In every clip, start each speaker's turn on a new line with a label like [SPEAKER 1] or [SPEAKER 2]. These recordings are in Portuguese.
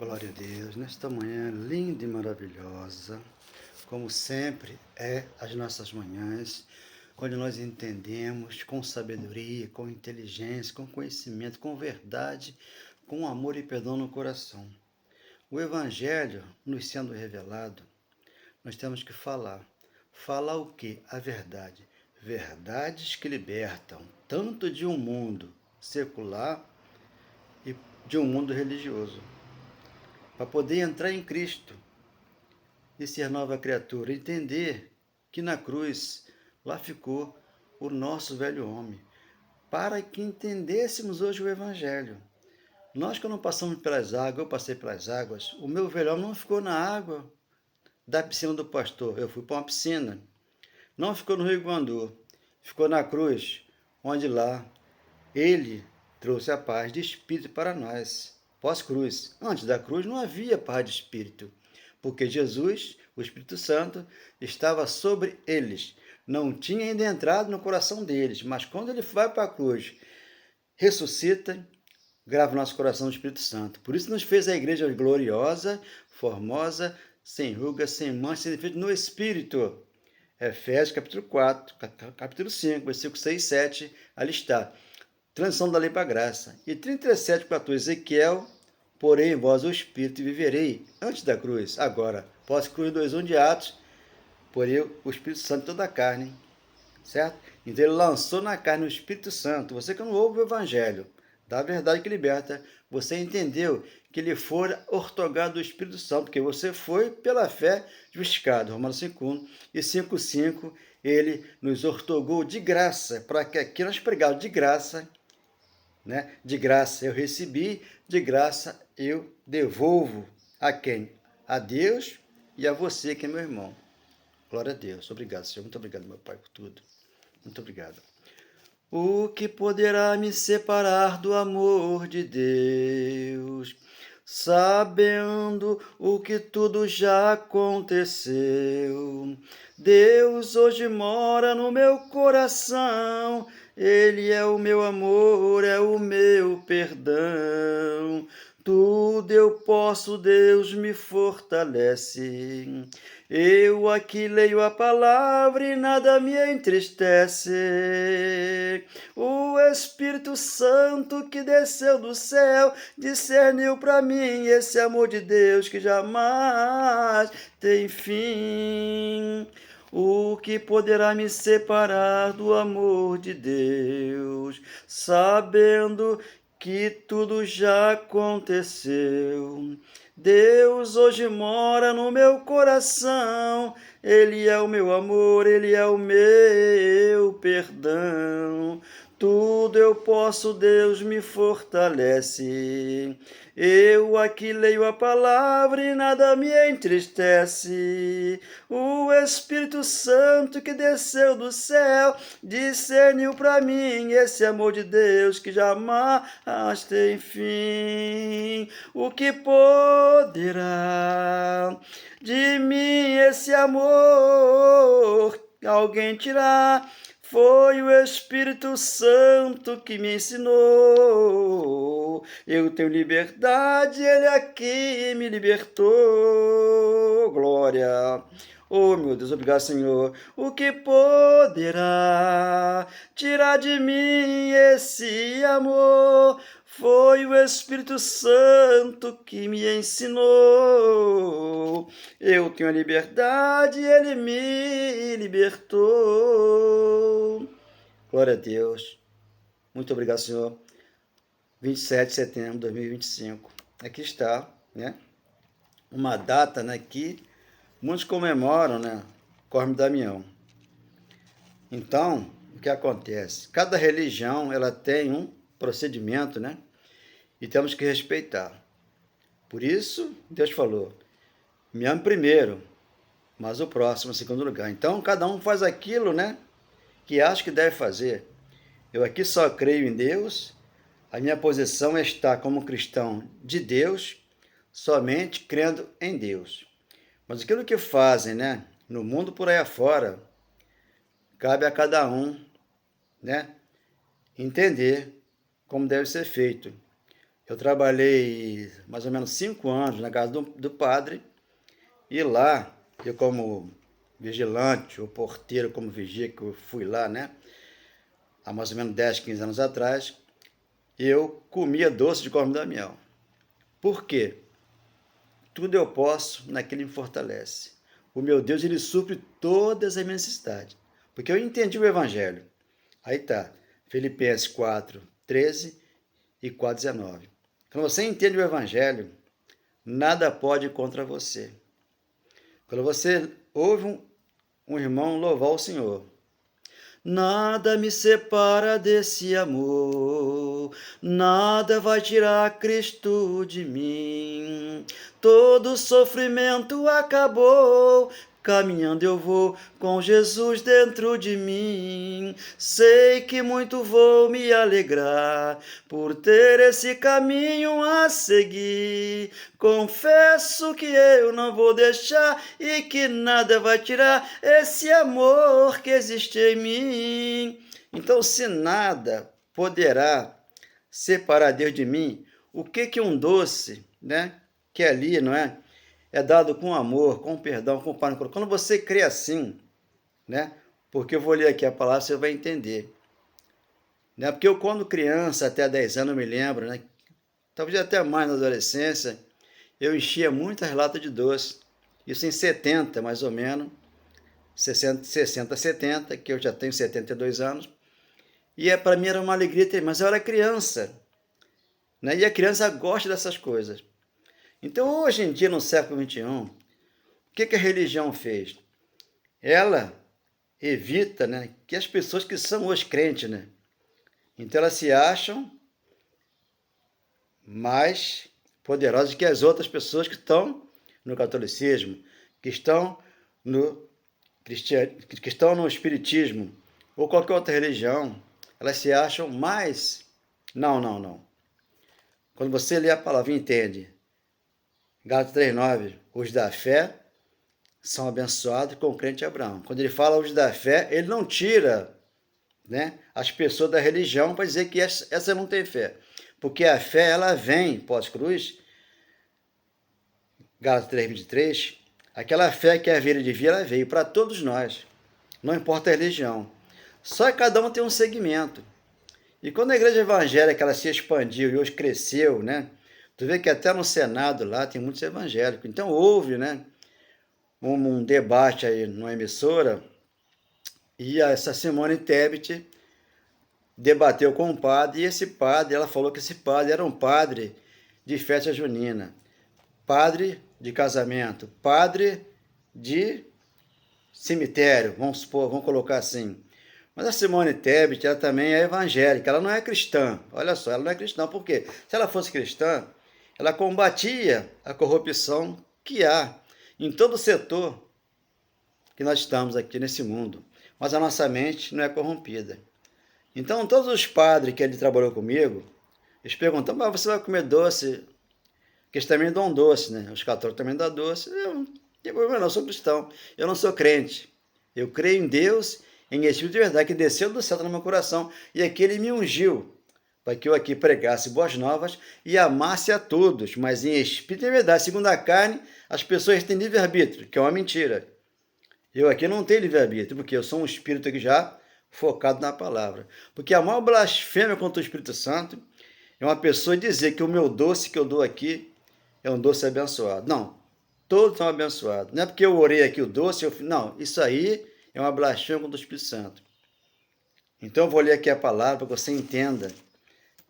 [SPEAKER 1] Glória a Deus, nesta manhã linda e maravilhosa, como sempre é as nossas manhãs, onde nós entendemos com sabedoria, com inteligência, com conhecimento, com verdade, com amor e perdão no coração. O Evangelho nos sendo revelado, nós temos que falar. Falar o quê? A verdade. Verdades que libertam, tanto de um mundo secular e de um mundo religioso. Para poder entrar em Cristo e ser nova criatura, entender que na cruz lá ficou o nosso velho homem, para que entendêssemos hoje o Evangelho. Nós, quando passamos pelas águas, eu passei pelas águas, o meu velho homem não ficou na água da piscina do pastor, eu fui para uma piscina. Não ficou no Rio Guandu, ficou na cruz, onde lá ele trouxe a paz de espírito para nós. Pós-cruz. Antes da cruz não havia paz de espírito, porque Jesus, o Espírito Santo, estava sobre eles. Não tinha ainda entrado no coração deles, mas quando ele vai para a cruz, ressuscita, grava no nosso coração o Espírito Santo. Por isso nos fez a igreja gloriosa, formosa, sem ruga, sem mancha, sem defeito no Espírito. Efésios capítulo 4, capítulo 5, versículo 6 e 7, ali está. Transição da lei para a graça. E 37,14, Ezequiel, porém vós o Espírito viverei antes da cruz. Agora, pós-cruz 2,1 de Atos, porém o Espírito Santo toda a carne, certo? Então ele lançou na carne o Espírito Santo. Você que não ouve o Evangelho da verdade que liberta, você entendeu que ele foi ortogado do Espírito Santo, porque você foi pela fé justificado. Romanos 5,1 e 5,5, ele nos ortogou de graça, para que aqui nós pregamos de graça, né? De graça eu recebi, de graça eu devolvo. A quem? A Deus e a você, que é meu irmão. Glória a Deus. Obrigado, Senhor. Muito obrigado, meu Pai, por tudo. Muito obrigado. O que poderá me separar do amor de Deus? Sabendo o que tudo já aconteceu. Deus hoje mora no meu coração. Ele é o meu amor, é o meu perdão. Tudo eu posso, Deus me fortalece. Eu aqui leio a palavra e nada me entristece. O Espírito Santo que desceu do céu discerniu para mim esse amor de Deus que jamais tem fim. O que poderá me separar do amor de Deus, sabendo que tudo já aconteceu. Deus hoje mora no meu coração, Ele é o meu amor, Ele é o meu perdão. Tudo eu posso, Deus me fortalece. Eu aqui leio a palavra e nada me entristece. O Espírito Santo que desceu do céu discerniu para mim esse amor de Deus que jamais tem fim. O que poderá de mim esse amor alguém tirar? Foi o Espírito Santo que me ensinou. Eu tenho liberdade, Ele aqui me libertou. Glória. Oh, meu Deus, obrigado, Senhor. O que poderá tirar de mim esse amor? Foi o Espírito Santo que me ensinou. Eu tenho a liberdade, Ele me libertou. Glória a Deus. Muito obrigado, Senhor. 27 de setembro de 2025. Aqui está, né? Uma data, né, que muitos comemoram, né? Corme Damião. Então, o que acontece? Cada religião, ela tem um procedimento, né? E temos que respeitar. Por isso, Deus falou, me ame primeiro, mas o próximo em segundo lugar. Então, cada um faz aquilo, né, que acha que deve fazer. Eu aqui só creio em Deus, a minha posição é estar como cristão de Deus, somente crendo em Deus. Mas aquilo que fazem, né, no mundo por aí afora, cabe a cada um, né, entender como deve ser feito. Eu trabalhei mais ou menos 5 anos na casa do padre, e lá, eu como vigilante, ou porteiro como vigia, que eu fui lá, né? Há mais ou menos 10, 15 anos atrás, eu comia doce de Cosme e Damião. Por quê? Tudo eu posso naquele que me fortalece. O meu Deus, ele supre todas as minhas necessidades. Porque eu entendi o Evangelho. Aí tá, Filipenses 4, 13 e 4, 19. Quando você entende o Evangelho, nada pode ir contra você. Quando você ouve um irmão louvar o Senhor, nada me separa desse amor, nada vai tirar Cristo de mim. Todo sofrimento acabou, caminhando eu vou com Jesus dentro de mim. Sei que muito vou me alegrar por ter esse caminho a seguir. Confesso que eu não vou deixar e que nada vai tirar esse amor que existe em mim. Então, se nada poderá separar Deus de mim, o que um doce, né? Que ali, não é? É dado com amor, com perdão, com paz no coração. Quando você crê assim, né? Porque eu vou ler aqui a palavra, você vai entender. Né? Porque eu, quando criança, até 10 anos, eu me lembro, né? Talvez até mais na adolescência, eu enchia muitas latas de doce. Isso em 70, mais ou menos. 60, 70, que eu já tenho 72 anos. E para mim era uma alegria ter, mas eu era criança. Né? E a criança gosta dessas coisas. Então, hoje em dia, no século XXI, o que a religião fez? Ela evita, né, que as pessoas que são os crentes, né? Então, elas se acham mais poderosas que as outras pessoas que estão no catolicismo, que estão no que estão no espiritismo ou qualquer outra religião. Elas se acham mais... Não. Quando você lê a palavra e entende, Gálatas 3,9, os da fé são abençoados com o crente Abraão. Quando ele fala os da fé, ele não tira, né, as pessoas da religião para dizer que essa não tem fé. Porque a fé, ela vem pós-cruz, Gálatas 3,23, aquela fé que é a vida de vida, ela veio para todos nós. Não importa a religião. Só que cada um tem um segmento. E quando a igreja evangélica ela se expandiu e hoje cresceu, né? Tu vê que até no Senado lá tem muitos evangélicos. Então houve, né, um debate aí numa emissora e essa Simone Tebet debateu com um padre e esse padre, ela falou que esse padre era um padre de festa junina, padre de casamento, padre de cemitério, vamos supor, vamos colocar assim. Mas a Simone Tebet, ela também é evangélica, ela não é cristã. Olha só, ela não é cristã, por quê? Se ela fosse cristã, ela combatia a corrupção que há em todo o setor que nós estamos aqui nesse mundo. Mas a nossa mente não é corrompida. Então, todos os padres que ele trabalhou comigo, eles perguntam, mas você vai comer doce? Porque eles também dão doce, né? Os católicos também dão doce. Eu não tenho problema não, eu sou cristão. Eu não sou crente. Eu creio em Deus, em Espírito de verdade, que desceu do céu no meu coração. E aqui ele me ungiu para que eu aqui pregasse boas novas e amasse a todos, mas em espírito de verdade. Segundo a carne, as pessoas têm livre-arbítrio, que é uma mentira. Eu aqui não tenho livre-arbítrio, porque eu sou um espírito aqui já focado na palavra. Porque a maior blasfêmia contra o Espírito Santo é uma pessoa dizer que o meu doce que eu dou aqui é um doce abençoado. Não, todos são abençoados. Não é porque eu orei aqui o doce, não, isso aí é uma blasfêmia contra o Espírito Santo. Então eu vou ler aqui a palavra para que você entenda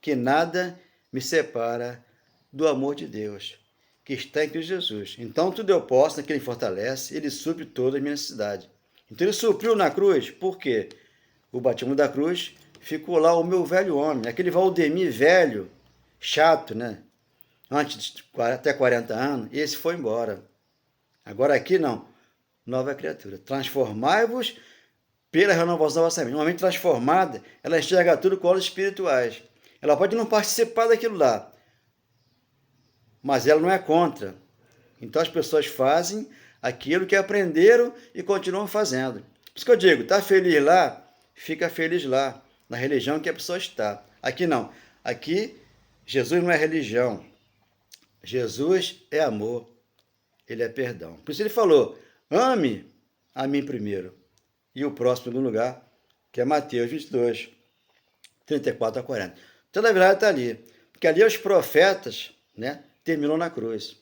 [SPEAKER 1] que nada me separa do amor de Deus, que está em Cristo Jesus. Então tudo eu posso naquele que fortalece, ele supre toda a minha necessidade. Então ele supriu na cruz, por quê? O batismo da cruz, ficou lá o meu velho homem, aquele Valdemir velho, chato, né? Antes de até 40 anos, esse foi embora. Agora aqui não, nova criatura. Transformai-vos pela renovação da vossa mente. Uma mente transformada, ela enxerga tudo com olhos espirituais. Ela pode não participar daquilo lá, mas ela não é contra. Então as pessoas fazem aquilo que aprenderam e continuam fazendo. Por isso que eu digo, está feliz lá, fica feliz lá, na religião que a pessoa está. Aqui não. Aqui Jesus não é religião. Jesus é amor. Ele é perdão. Por isso ele falou, ame a mim primeiro. E o próximo em segundo lugar, que é Mateus 22, 34 a 40. Então, na verdade, está ali. Porque ali os profetas, né, terminou na cruz.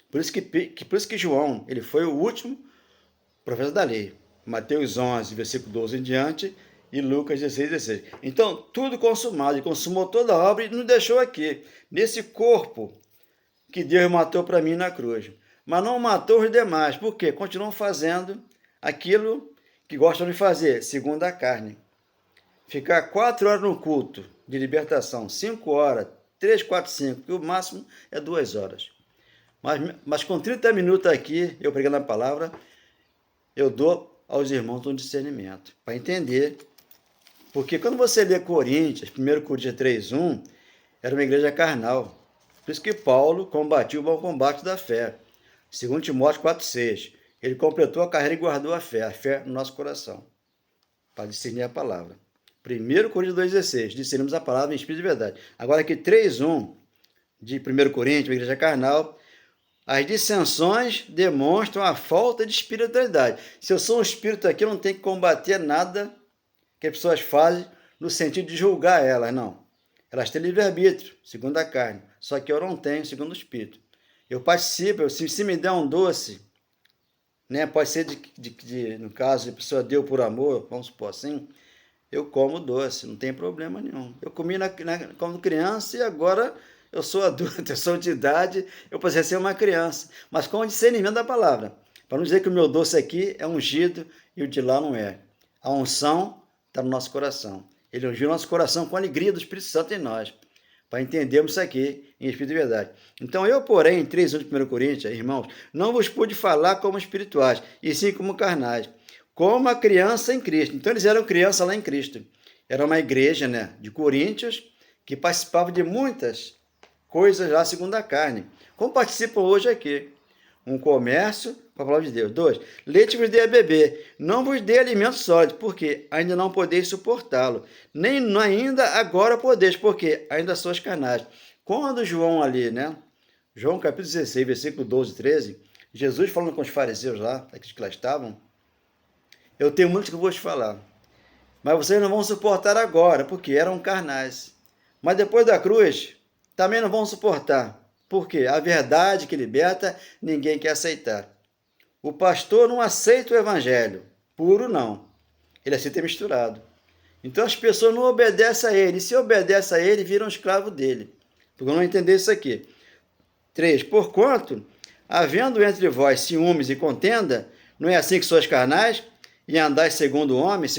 [SPEAKER 1] Por isso que João, ele foi o último profeta da lei. Mateus 11, versículo 12 em diante, e Lucas 16, 16. Então, tudo consumado, ele consumou toda a obra e nos deixou aqui, nesse corpo que Deus matou para mim na cruz. Mas não matou os demais, por quê? Continuam fazendo aquilo que gostam de fazer, segundo a carne. Ficar 4 horas no culto de libertação, 5 horas, 3, 4, 5, que o máximo é 2 horas. Mas com 30 minutos aqui, eu pregando a palavra, eu dou aos irmãos um discernimento, para entender. Porque quando você lê Coríntios, 1 Coríntios 3:1, era uma igreja carnal. Por isso que Paulo combatiu o bom combate da fé. 2 Timóteo 4:6. Ele completou a carreira e guardou a fé no nosso coração, para discernir a palavra. 1 Coríntios 2:16, discernimos a palavra em espírito de verdade. Agora aqui 3:1 de 1 Coríntios, uma igreja carnal, as dissensões demonstram a falta de espiritualidade. Se eu sou um espírito aqui, eu não tenho que combater nada que as pessoas fazem no sentido de julgar elas, não. Elas têm livre-arbítrio, segundo a carne, só que eu não tenho, segundo o espírito. Eu participo, se me der um doce, né, pode ser no caso, a pessoa deu por amor, vamos supor assim, eu como doce, não tem problema nenhum. Eu comi como criança e agora eu sou adulto, eu sou de idade, eu posso ser uma criança, mas com o discernimento da palavra. Para não dizer que o meu doce aqui é ungido e o de lá não é. A unção está no nosso coração. Ele ungiu o nosso coração com a alegria do Espírito Santo em nós, para entendermos isso aqui em espírito de verdade. Então eu, porém, em 3:1 de 1 Coríntios, irmãos, não vos pude falar como espirituais, e sim como carnais, como a criança em Cristo. Então eles eram criança lá em Cristo. Era uma igreja, né, de Coríntios, que participava de muitas coisas lá segundo a carne, como participam hoje aqui. Um comércio com a palavra de Deus. 2, leite vos dei a beber, não vos dei alimento sólido, porque ainda não podeis suportá-lo, nem ainda agora podeis, porque ainda sois carnais. Quando João ali, né, João capítulo 16, versículo 12 e 13, Jesus falando com os fariseus lá, aqueles que lá estavam, eu tenho muito que eu vou te falar, mas vocês não vão suportar agora, porque eram carnais. Mas depois da cruz, também não vão suportar, porque a verdade que liberta, ninguém quer aceitar. O pastor não aceita o evangelho, puro não. Ele aceita misturado. Então as pessoas não obedecem a ele. E se obedecem a ele, viram escravo dele. Porque não entender isso aqui. 3, porquanto, havendo entre vós ciúmes e contenda, não é assim que sois carnais, e andais segundo o homem,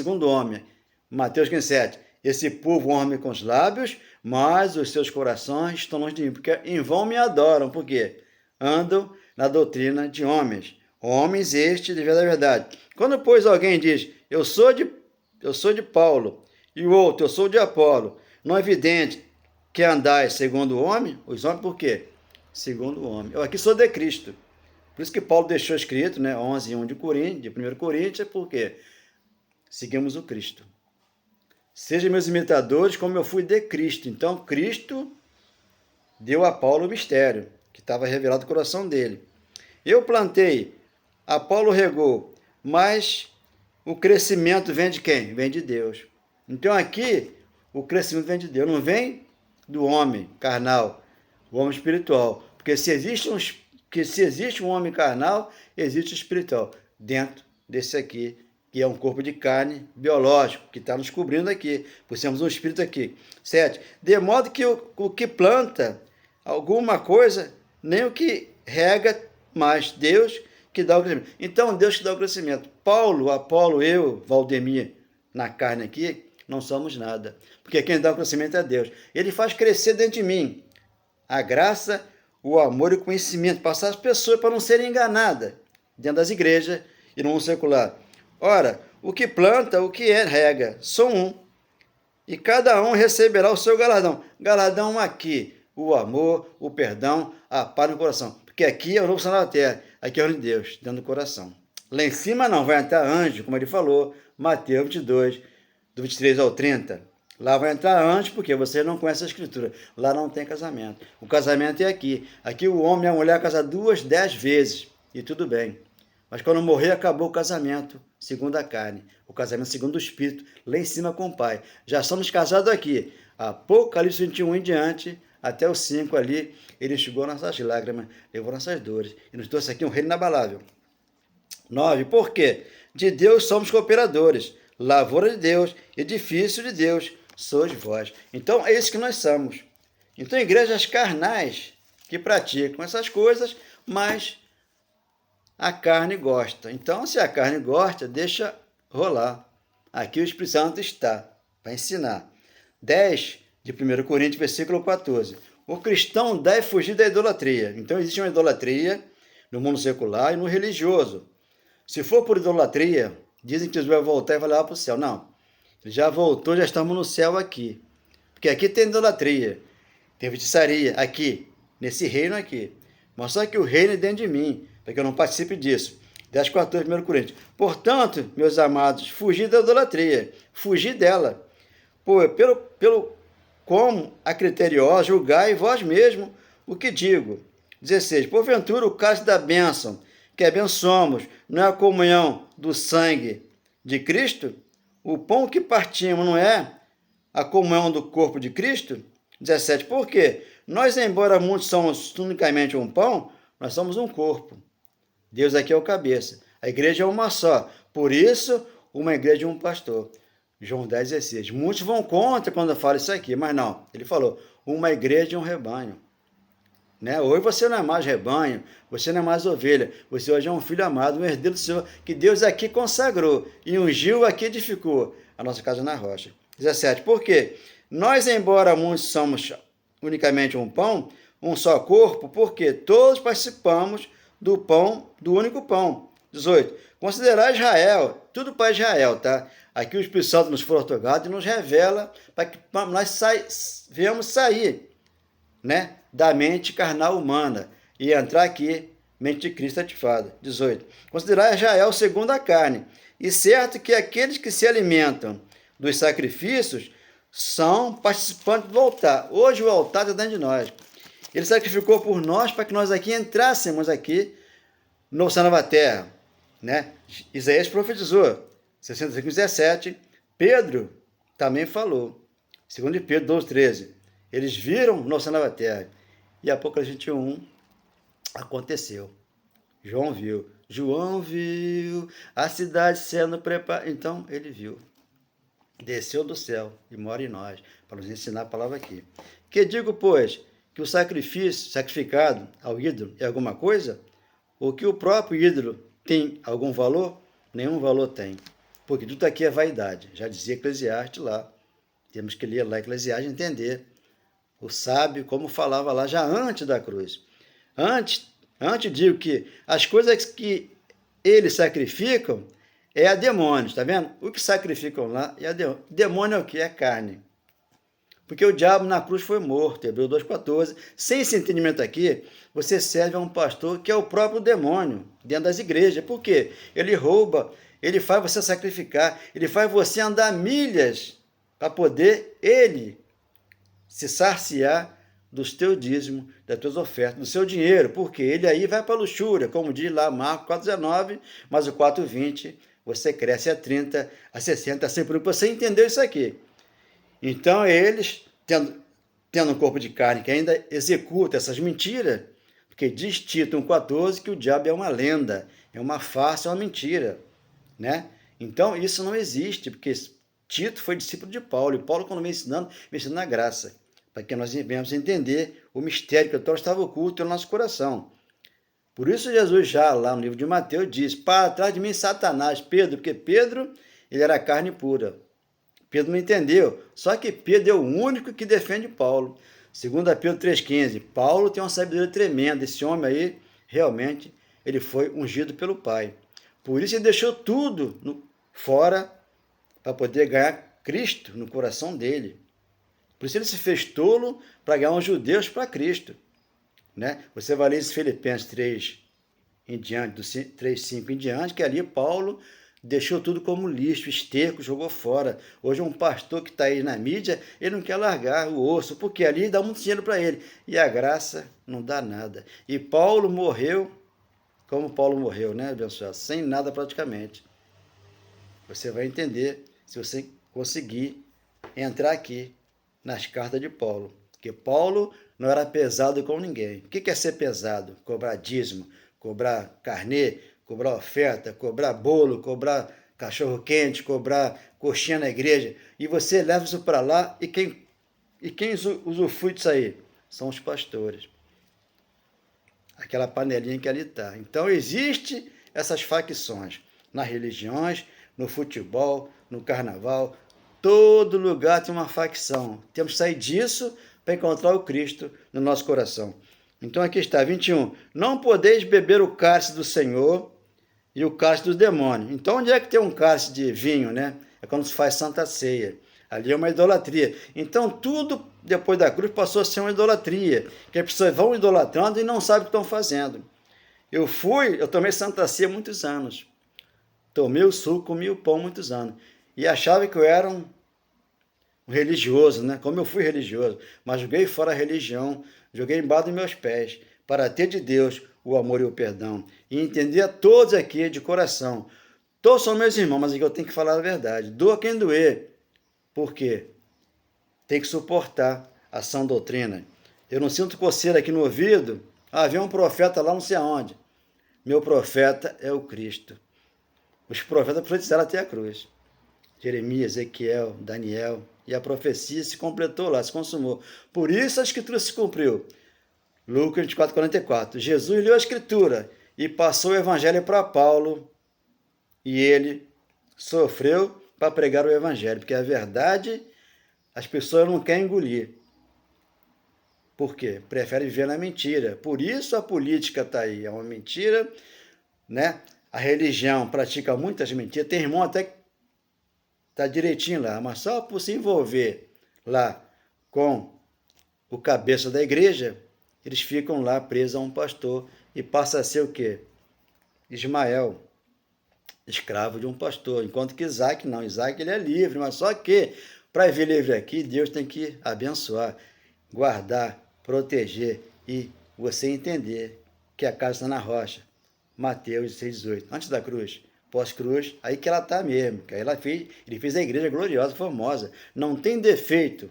[SPEAKER 1] Mateus 15:7. Esse povo honra-me com os lábios, mas os seus corações estão longe de mim, porque em vão me adoram, porque andam na doutrina de homens. Homens estes de verdade. Quando, pois, alguém diz, eu sou de Paulo, e o outro, eu sou de Apolo, não é evidente que andais segundo o homem? Os homens por quê? Segundo o homem. Eu aqui sou de Cristo. Por isso que Paulo deixou escrito, né, 11:1 de 1 Coríntios, porque seguimos o Cristo. Sejam meus imitadores como eu fui de Cristo. Então, Cristo deu a Paulo o mistério, que estava revelado no coração dele. Eu plantei, Apolo regou, mas o crescimento vem de quem? Vem de Deus. Então, aqui, o crescimento vem de Deus, não vem do homem carnal, o homem espiritual. Porque se existe um homem carnal, existe o espiritual, dentro desse aqui, que é um corpo de carne biológico, que está nos cobrindo aqui, pois temos um espírito aqui. 7, de modo que o que planta alguma coisa, nem o que rega, mas Deus que dá o crescimento. Então, Deus que dá o crescimento. Paulo, Apolo, eu, Valdemir, na carne aqui, não somos nada, porque quem dá o crescimento é Deus. Ele faz crescer dentro de mim a graça, o amor e o conhecimento, passar as pessoas para não serem enganadas dentro das igrejas e no mundo secular. Ora, o que planta, o que rega, são um, e cada um receberá o seu galardão. Galardão aqui, o amor, o perdão, a paz no coração. Porque aqui é o novo céu na terra, aqui é o reino de Deus, dentro do coração. Lá em cima não, vai entrar anjo, como ele falou, Mateus 22, do 23 ao 30. Lá vai entrar antes, porque você não conhece a Escritura. Lá não tem casamento. O casamento é aqui. Aqui o homem e a mulher casam 2, 10 vezes. E tudo bem. Mas quando morrer, acabou o casamento segundo a carne. O casamento segundo o Espírito, lá em cima com o Pai. Já somos casados aqui. Apocalipse 21 em diante, até o 5 ali, ele enxugou nossas lágrimas, levou nossas dores. E nos trouxe aqui um reino inabalável. 9. Por quê? De Deus somos cooperadores. Lavoura de Deus, edifício de Deus, sois vós. Então, é isso que nós somos. Então, igrejas carnais que praticam essas coisas, mas a carne gosta. Então, se a carne gosta, deixa rolar. Aqui o Espírito Santo está para ensinar. 10 de 1 Coríntios, versículo 14. O cristão deve fugir da idolatria. Então, existe uma idolatria no mundo secular e no religioso. Se for por idolatria, dizem que Jesus vai voltar e vai levar para o céu. Não. Ele já voltou, já estamos no céu aqui. Porque aqui tem idolatria, tem feitiçaria, aqui, nesse reino aqui. Mas só que o reino é dentro de mim, para que eu não participe disso. 10, 14, 1 Coríntios. Portanto, meus amados, fugir da idolatria, fugir dela. Pelo como a criteriosa, julgai vós mesmo o que digo. 16. Porventura o cálice da bênção, que abençoamos, não é a comunhão do sangue de Cristo? O pão que partimos não é a comunhão do corpo de Cristo? 17. Por quê? Nós, embora muitos somos unicamente um pão, nós somos um corpo. Deus aqui é o cabeça. A igreja é uma só. Por isso, uma igreja e um pastor. João 10, 16. Muitos vão contra quando eu falo isso aqui, mas não. Ele falou, uma igreja e um rebanho. Né? Hoje você não é mais rebanho, você não é mais ovelha, você hoje é um filho amado, um herdeiro do Senhor, que Deus aqui consagrou e ungiu, aqui edificou a nossa casa na rocha. 17. Por quê? Nós, embora muitos somos unicamente um pão, um só corpo, porque todos participamos do pão, do único pão. 18. Considerar Israel, tudo para Israel, tá? Aqui o Espírito Santo nos foi otorgado e nos revela para que nós venhamos sair, né, da mente carnal humana e entrar aqui, mente de Cristo ativada. 18. Considerar Israel segundo a carne. E certo que aqueles que se alimentam dos sacrifícios são participantes do altar. Hoje o altar está dentro de nós. Ele sacrificou por nós para que nós aqui entrássemos aqui no céu nova terra. Né? Isaías profetizou. 65, 17. Pedro também falou. 2 Pedro 12, 13. Eles viram no céu nova terra. E Apocalipse 21 aconteceu. João viu a cidade sendo preparada. Então, ele viu. Desceu do céu e mora em nós, para nos ensinar a palavra aqui. Que digo, pois, que o sacrificado ao ídolo é alguma coisa? Ou que o próprio ídolo tem algum valor? Nenhum valor tem. Porque tudo aqui é vaidade. Já dizia Eclesiastes lá. Temos que ler lá Eclesiastes e entender. O sábio, como falava lá já antes da cruz. Antes digo que as coisas que eles sacrificam é a demônios, tá vendo? O que sacrificam lá é a demônio. Demônio é o que? É carne. Porque o diabo na cruz foi morto, Hebreus 2,14. Sem esse entendimento aqui, você serve a um pastor que é o próprio demônio dentro das igrejas. Por quê? Ele rouba, ele faz você sacrificar, ele faz você andar milhas para poder ele se saciar dos teus dízimos, das tuas ofertas, do seu dinheiro, porque ele aí vai para a luxúria, como diz lá Marcos 4,19, mas o 4,20 você cresce a 30, a 60, a 100 por um. Você entendeu isso aqui. Então eles, tendo um corpo de carne que ainda executa essas mentiras, porque diz Tito 1,14 que o diabo é uma lenda, é uma farsa, é uma mentira, né? Então isso não existe, porque Tito foi discípulo de Paulo, e Paulo, quando me ensinando a graça, para que nós venhamos entender o mistério que estava oculto no nosso coração. Por isso Jesus já lá no livro de Mateus diz, para trás de mim Satanás, Pedro, porque Pedro ele era carne pura. Pedro não entendeu, só que Pedro é o único que defende Paulo. 2 Pedro 3,15, Paulo tem uma sabedoria tremenda, esse homem aí, realmente, ele foi ungido pelo Pai. Por isso ele deixou tudo fora para poder ganhar Cristo no coração dele. Por isso ele se fez tolo para ganhar os judeus para Cristo. Né? Você vai ler esse Filipenses 3 em diante, do 3,5 em diante, que ali Paulo deixou tudo como lixo, esterco, jogou fora. Hoje um pastor que está aí na mídia, ele não quer largar o osso, porque ali dá muito dinheiro para ele. E a graça não dá nada. E Paulo morreu, como Paulo morreu, né, abençoado? Sem nada praticamente. Você vai entender se você conseguir entrar aqui nas cartas de Paulo. Porque Paulo não era pesado com ninguém. O que é ser pesado? Cobrar dízimo, cobrar carnê, cobrar oferta, cobrar bolo, cobrar cachorro-quente, cobrar coxinha na igreja. E você leva isso para lá e quem usufrui disso aí? São os pastores. Aquela panelinha que ali está. Então, existe essas facções nas religiões, no futebol, no carnaval. Todo lugar tem uma facção. Temos que sair disso para encontrar o Cristo no nosso coração. Então, aqui está, 21. Não podeis beber o cálice do Senhor e o cálice do demônio. Então, onde é que tem um cálice de vinho, né? É quando se faz Santa Ceia. Ali é uma idolatria. Então, tudo depois da cruz passou a ser uma idolatria. Que as pessoas vão idolatrando e não sabem o que estão fazendo. Eu tomei Santa Ceia há muitos anos. Tomei o suco, comi o pão há muitos anos. E achava que eu era um religioso, né? Como eu fui religioso. Mas joguei fora a religião, joguei embaixo dos meus pés, para ter de Deus o amor e o perdão. E entender a todos aqui de coração. Todos são meus irmãos, mas aqui eu tenho que falar a verdade. Doa quem doer. Por quê? Tem que suportar a sã doutrina. Eu não sinto coceira aqui no ouvido. Ah, vem um profeta lá não sei aonde. Meu profeta é o Cristo. Os profetas profetizaram até a cruz. Jeremias, Ezequiel, Daniel. E a profecia se completou lá, se consumou. Por isso a escritura se cumpriu. Lucas 24, 44. Jesus leu a escritura e passou o evangelho para Paulo. E ele sofreu para pregar o evangelho, porque a verdade as pessoas não querem engolir. Por quê? Preferem viver na mentira. Por isso a política está aí, é uma mentira, né? A religião pratica muitas mentiras. Tem irmão até que está direitinho lá, mas só por se envolver lá com o cabeça da igreja, eles ficam lá presos a um pastor e passa a ser o quê? Ismael, escravo de um pastor, enquanto que Isaac não. Isaac ele é livre, mas só que para viver livre aqui, Deus tem que abençoar, guardar, proteger e você entender que a casa está na rocha. Mateus 6,18. Antes da cruz, pós-cruz, aí que ela está mesmo. Que aí ele fez a igreja gloriosa, famosa. Não tem defeito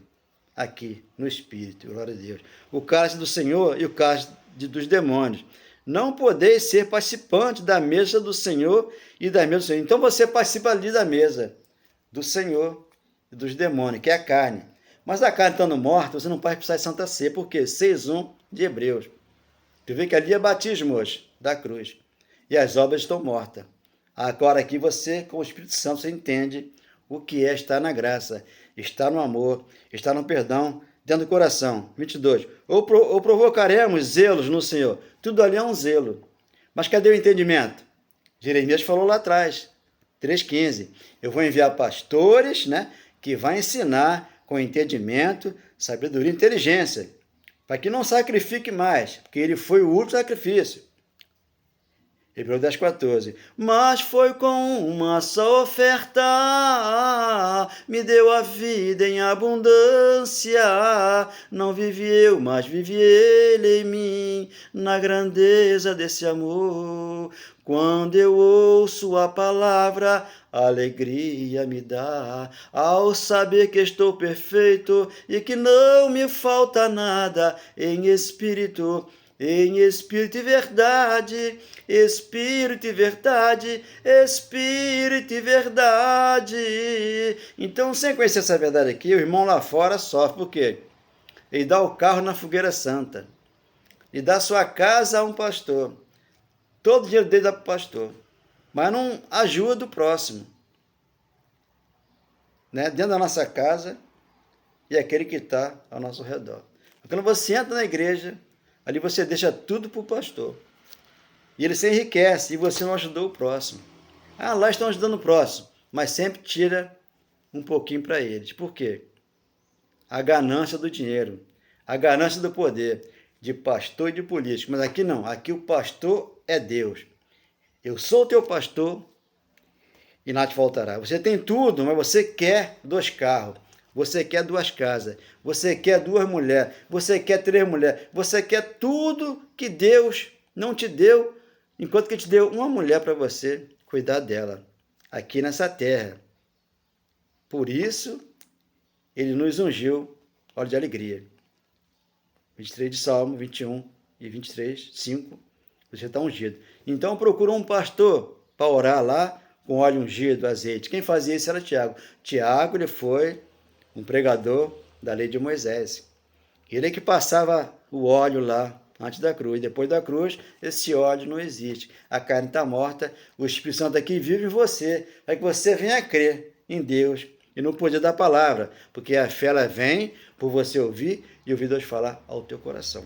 [SPEAKER 1] aqui no Espírito, glória a Deus. O cálice do Senhor e o cálice dos demônios. Não podeis ser participantes da mesa do Senhor e da mesa do Senhor. Então você participa ali da mesa do Senhor e dos demônios, que é a carne. Mas a carne estando morta, você não pode precisar de Santa Ceia. Por quê? 6:1 de Hebreus. Tu vê que ali é batismo hoje, da cruz. E as obras estão mortas. Agora aqui você, com o Espírito Santo, você entende o que é estar na graça, estar no amor, estar no perdão, dentro do coração. 22. Ou provocaremos zelos no Senhor. Tudo ali é um zelo. Mas cadê o entendimento? Jeremias falou lá atrás, 3,15. Eu vou enviar pastores, né, que vão ensinar com entendimento, sabedoria e inteligência, para que não sacrifique mais, porque ele foi o último sacrifício. Hebreus 10,14. Mas foi com uma só oferta, me deu a vida em abundância. Não vivi eu, mas vive ele em mim, na grandeza desse amor. Quando eu ouço a palavra, alegria me dá, ao saber que estou perfeito e que não me falta nada em espírito e verdade, Espírito e verdade, Espírito e verdade. Então, sem conhecer essa verdade aqui, o irmão lá fora sofre. Por quê? Ele dá o carro na fogueira santa. E dá sua casa a um pastor. Todo o dinheiro dele dá para o pastor. Mas não ajuda o próximo. Né? Dentro da nossa casa e aquele que está ao nosso redor. Quando você entra na igreja, ali você deixa tudo para o pastor. E ele se enriquece e você não ajudou o próximo. Ah, lá estão ajudando o próximo. Mas sempre tira um pouquinho para eles. Por quê? A ganância do dinheiro. A ganância do poder. De pastor e de político. Mas aqui não. Aqui o pastor é Deus. Eu sou o teu pastor e nada te faltará. Você tem tudo, mas você quer 2 carros, você quer 2 casas, você quer 2 mulheres, você quer 3 mulheres, você quer tudo que Deus não te deu, enquanto que te deu uma mulher para você cuidar dela, aqui nessa terra. Por isso, ele nos ungiu, óleo de alegria. 23 de Salmo, 21 e 23, 5, você está ungido. Então procura um pastor para orar lá com óleo ungido, azeite. Quem fazia isso era Tiago. Tiago, ele foi um pregador da lei de Moisés. Ele é que passava o óleo lá antes da cruz. Depois da cruz, esse óleo não existe. A carne está morta, o Espírito Santo aqui vive em você, para que você venha a crer em Deus e no poder da palavra, porque a fé ela vem por você ouvir e ouvir Deus falar ao teu coração.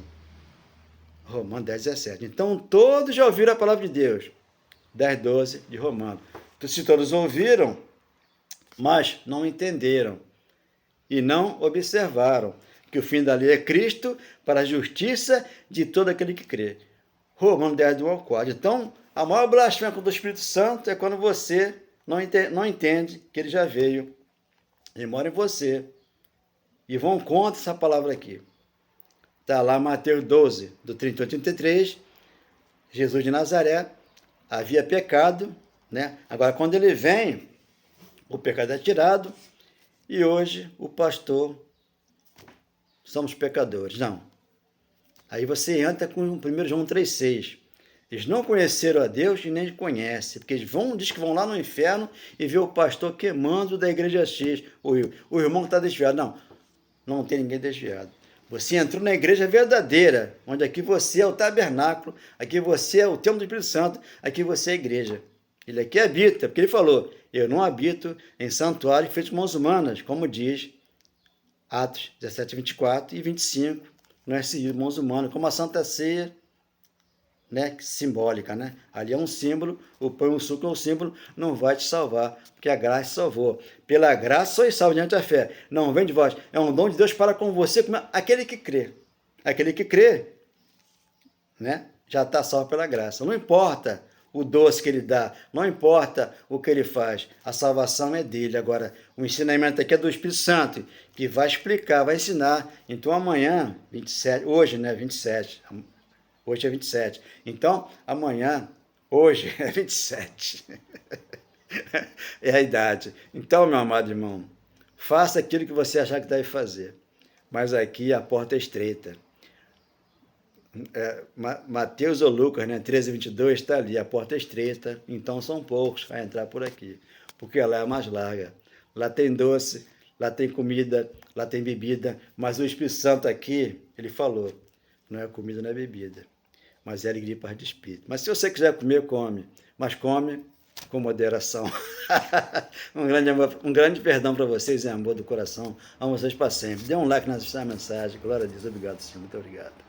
[SPEAKER 1] Romanos 10, 17. Então todos já ouviram a palavra de Deus. 10, 12 de Romanos. Se todos ouviram, mas não entenderam e não observaram que o fim da lei é Cristo para a justiça de todo aquele que crê. Romanos 10, do 1 ao 4. Então, a maior blasfêmia contra o Espírito Santo é quando você não entende que ele já veio, ele mora em você, e vão contra essa palavra aqui. Está lá Mateus 12, do 38 ao 33, Jesus de Nazaré havia pecado, né? Agora, quando ele vem, o pecado é tirado, e hoje o pastor, somos pecadores. Não. Aí você entra com 1 João 3,6. Eles não conheceram a Deus e nem conhecem, porque eles diz que vão lá no inferno e vê o pastor queimando da igreja X, o irmão que está desviado. Não, não tem ninguém desviado. Você entrou na igreja verdadeira, onde aqui você é o tabernáculo, aqui você é o templo do Espírito Santo, aqui você é a igreja. Ele aqui habita, porque ele falou, eu não habito em santuário feito com mãos humanas, como diz Atos 17, 24 e 25, não é seguido mãos humanas, como a Santa Ceia, né, simbólica, né? Ali é um símbolo, o pão e o suco é um símbolo, não vai te salvar, porque a graça salvou. Pela graça sois salvos diante da fé. Não vem de vós, é um dom de Deus para com você, como aquele que crê. Aquele que crê, né, já está salvo pela graça. Não importa o doce que ele dá, não importa o que ele faz, a salvação é dele. Agora, o ensinamento aqui é do Espírito Santo, que vai explicar, vai ensinar. Então amanhã, 27, hoje, né, 27, hoje é 27. Então, amanhã, hoje é 27. É a idade. Então, meu amado irmão, faça aquilo que você achar que deve fazer. Mas aqui a porta é estreita. Mateus ou Lucas, né, 13, 22, está ali, a porta é estreita, então são poucos a entrar por aqui, porque lá é mais larga. Lá tem doce, lá tem comida, lá tem bebida, mas o Espírito Santo aqui, ele falou, não é comida, não é bebida, mas é alegria para de espírito. Mas se você quiser comer, come, mas come com moderação. Um grande perdão para vocês em amor do coração, amo vocês para sempre. Dê um like nessa mensagem, glória a Deus, obrigado, Senhor, muito obrigado.